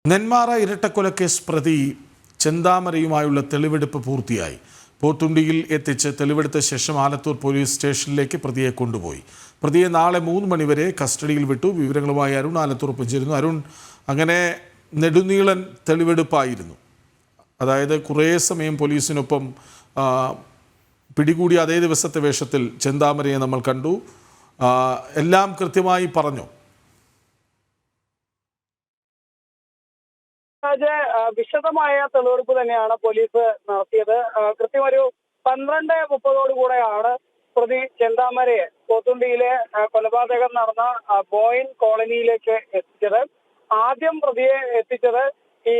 നെന്മാറ ഇരട്ടക്കൊലക്കേസ് പ്രതി ചെന്താമരയുമായുള്ള തെളിവെടുപ്പ് പൂർത്തിയായി. പോത്തുണ്ടിയിൽ എത്തിച്ച് തെളിവെടുത്ത ശേഷം ആലത്തൂർ പോലീസ് സ്റ്റേഷനിലേക്ക് പ്രതിയെ കൊണ്ടുപോയി. പ്രതിയെ നാളെ 3 മണിവരെ കസ്റ്റഡിയിൽ വിട്ടു. വിവരങ്ങളുമായി അരുൺ ആലത്തൂർ ഒപ്പിച്ചിരുന്നു. അരുൺ, അങ്ങനെ നെടുനീളൻ തെളിവെടുപ്പായിരുന്നു. അതായത് കുറേ സമയം പോലീസിനൊപ്പം പിടികൂടിയ അതേ ദിവസത്തെ വേഷത്തിൽ ചെന്താമരയെ നമ്മൾ കണ്ടു. എല്ലാം കൃത്യമായി പറഞ്ഞു. വിശദമായ തെളിവെടുപ്പ് തന്നെയാണ് പോലീസ് നടത്തിയത്. കൃത്യം ഒരു 12:30 പ്രതി ചെന്താമരയെ പോത്തുണ്ടിയിലെ കൊലപാതകം നടന്ന ബോയിൻ കോളനിയിലേക്ക് എത്തിച്ചത്. ആദ്യം പ്രതിയെ എത്തിച്ചത് ഈ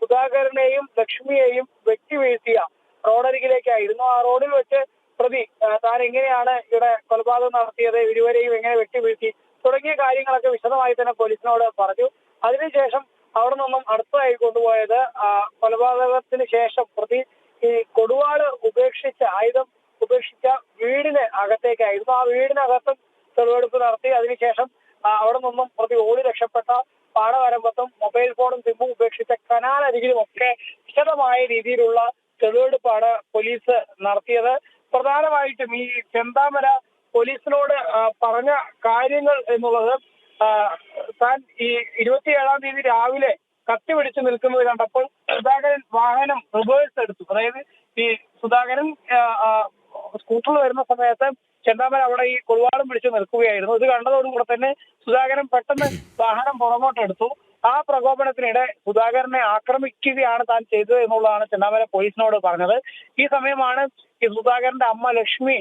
സുധാകരനെയും ലക്ഷ്മിയെയും വെട്ടിവീഴ്ത്തിയ റോഡരികിലേക്കായിരുന്നു. ആ റോഡിൽ വെച്ച് പ്രതി താൻ എങ്ങനെയാണ് ഇവിടെ കൊലപാതകം നടത്തിയത്, ഇരുവരെയും എങ്ങനെ വെട്ടിവീഴ്ത്തി തുടങ്ങിയ കാര്യങ്ങളൊക്കെ വിശദമായി തന്നെ പോലീസിനോട് പറഞ്ഞു. അതിനുശേഷം അവിടെ നിന്നും അടുത്തതായി കൊണ്ടുപോയത് കൊലപാതകത്തിന് ശേഷം പ്രതി ഈ കൊടുവാള് ആയുധം ഉപേക്ഷിച്ച വീടിന് അകത്തേക്കായിരുന്നു. ആ വീടിനകത്തും തെളിവെടുപ്പ് നടത്തി. അതിനുശേഷം അവിടെ നിന്നും പ്രതി ഓടി രക്ഷപ്പെട്ട പാടവരമ്പത്തും മൊബൈൽ ഫോണും സിമ്മും ഉപേക്ഷിച്ച കനാലരികിലും ഒക്കെ വിശദമായ രീതിയിലുള്ള തെളിവെടുപ്പാണ് പോലീസ് നടത്തിയത്. പ്രധാനമായിട്ടും ഈ ചെന്താമര പോലീസിനോട് പറഞ്ഞ കാര്യങ്ങൾ എന്നുള്ളത്, താൻ ഈ 27-ാം തീയതി രാവിലെ കത്തി പിടിച്ച് നിൽക്കുന്നത് കണ്ടപ്പോൾ സുധാകരൻ വാഹനം റിവേഴ്സ് എടുത്തു. അതായത് ഈ സുധാകരൻ സ്കൂട്ടറിൽ വരുന്ന സമയത്ത് ചെന്താമര അവിടെ ഈ കൊടുവാളും പിടിച്ച് നിൽക്കുകയായിരുന്നു. ഇത് കണ്ടതോടുകൂടെ തന്നെ സുധാകരൻ പെട്ടെന്ന് വാഹനം പുറകോട്ടെടുത്തു. ആ പ്രകോപനത്തിനിടെ സുധാകരനെ ആക്രമിക്കുകയാണ് താൻ ചെയ്തത് എന്നുള്ളതാണ് ചെന്താമര പോലീസിനോട് പറഞ്ഞത്. ഈ സമയമാണ് ഈ സുധാകരന്റെ അമ്മ ലക്ഷ്മി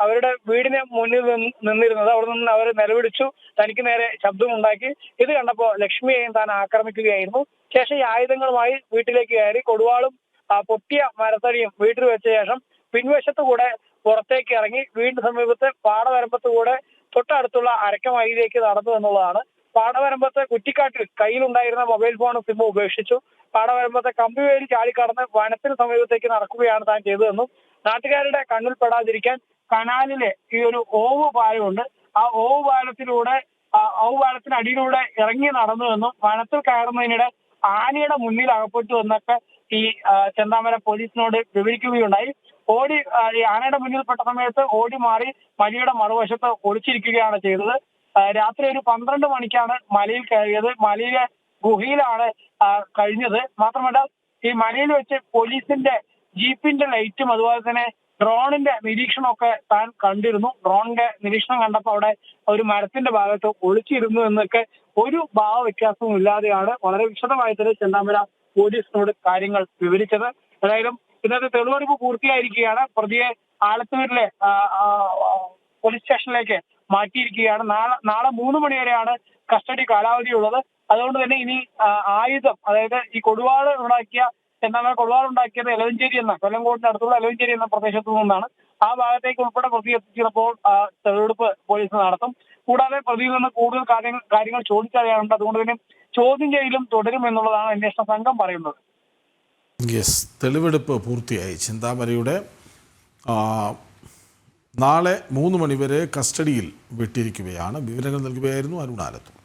അവരുടെ വീടിന് മുന്നിൽ നിന്നിരുന്നത്. അവിടെ നിന്ന് അവർ നിലവിളിച്ചു, തനിക്ക് നേരെ ശബ്ദമുണ്ടാക്കി. ഇത് കണ്ടപ്പോൾ ലക്ഷ്മിയെയും താൻ ആക്രമിക്കുകയായിരുന്നു. ശേഷം ഈ ആയുധങ്ങളുമായി വീട്ടിലേക്ക് കയറി കൊടുവാളും പൊട്ടിയ മരത്തടിയും വീട്ടിൽ വെച്ച ശേഷം പിൻവശത്തുകൂടെ പുറത്തേക്ക് ഇറങ്ങി വീടിന് സമീപത്ത് പാടവരമ്പത്തുകൂടെ തൊട്ടടുത്തുള്ള അരക്കമയിലേക്ക് നടന്നു എന്നുള്ളതാണ്. പാടവരമ്പത്തെ കുറ്റിക്കാട്ടിൽ കയ്യിലുണ്ടായിരുന്ന മൊബൈൽ ഫോണും സിമ്മും ഉപേക്ഷിച്ചു. പാടവരമ്പത്തെ കമ്പിവേലി ചാടിക്കടന്ന് വനത്തിന് സമീപത്തേക്ക് നടക്കുകയാണ് താൻ ചെയ്തതെന്നും നാട്ടുകാരുടെ കണ്ണിൽ പെടാതിരിക്കാൻ കനാലിലെ ഈ ഒരു ഓവ് പാലമുണ്ട്, ആ ഓവ് പാലത്തിനടിയിലൂടെ ഇറങ്ങി നടന്നുവെന്നും വനത്തിൽ കയറുന്നതിനിടെ ആനയുടെ മുന്നിൽ അകപ്പെട്ടു എന്നൊക്കെ ഈ ചെന്താമര പോലീസിനോട് വിവരിക്കുകയുണ്ടായി. ഈ ആനയുടെ മുന്നിൽപ്പെട്ട സമയത്ത് ഓടി മാറി മലയുടെ മറുവശത്ത് ഒളിച്ചിരിക്കുകയാണ് ചെയ്തത്. രാത്രി ഒരു 12 മണിക്കാണ് മലയിൽ കയറിയത്. മലയിലെ ഗുഹയിലാണ് കഴിഞ്ഞത്. മാത്രമല്ല, ഈ മലയിൽ വെച്ച് പോലീസിന്റെ ജീപ്പിന്റെ ലൈറ്റും അതുപോലെ തന്നെ ഡ്രോണിന്റെ നിരീക്ഷണമൊക്കെ താൻ കണ്ടിരുന്നു. ഡ്രോണിന്റെ നിരീക്ഷണം കണ്ടപ്പോൾ അവിടെ ഒരു മരത്തിന്റെ ഭാഗത്ത് ഒളിച്ചിരുന്നു എന്നൊക്കെ ഒരു ഭാവ വ്യത്യാസവും ഇല്ലാതെയാണ് വളരെ വിശദമായി തന്നെ ചെന്താമര പോലീസിനോട് കാര്യങ്ങൾ വിവരിച്ചത്. ഏതായാലും ഇന്നത്തെ തെളിവെടുപ്പ് പൂർത്തിയായിരിക്കുകയാണ്. പ്രതിയെ ആലത്തൂരിലെ പോലീസ് സ്റ്റേഷനിലേക്ക് മാറ്റിയിരിക്കുകയാണ്. നാളെ 3 മണി വരെയാണ് കസ്റ്റഡി കാലാവധി ഉള്ളത്. അതുകൊണ്ട് തന്നെ ഇനി ആയുധം, അതായത് ഈ ചെന്താമര കൊടുവാളുണ്ടാക്കിയത് എലവഞ്ചേരി എന്ന കൊല്ലംകോടിന്റെ അടുത്തുള്ള എലവഞ്ചേരി എന്ന പ്രദേശത്തു നിന്നാണ്. ആ ഭാഗത്തേക്ക് ഉൾപ്പെടെ പ്രതി എത്തിച്ചപ്പോൾ തെളിവെടുപ്പ് പോലീസ് നടത്തും. കൂടാതെ പ്രതിയിൽ നിന്ന് കൂടുതൽ കാര്യങ്ങൾ ചോദിച്ചറിയാനുണ്ട്. അതുകൊണ്ട് തന്നെ ചോദ്യം ചെയ്യലും തുടരും എന്നുള്ളതാണ് അന്വേഷണ സംഘം പറയുന്നത്. തെളിവെടുപ്പ് പൂർത്തിയായി. ചെന്താമരയുടെ നാളെ 3 മണിവരെ കസ്റ്റഡിയിൽ വിട്ടിരിക്കുകയാണ്. വിവരങ്ങൾ നൽകുകയായിരുന്നു അരുൺ ആലത്തൂർ.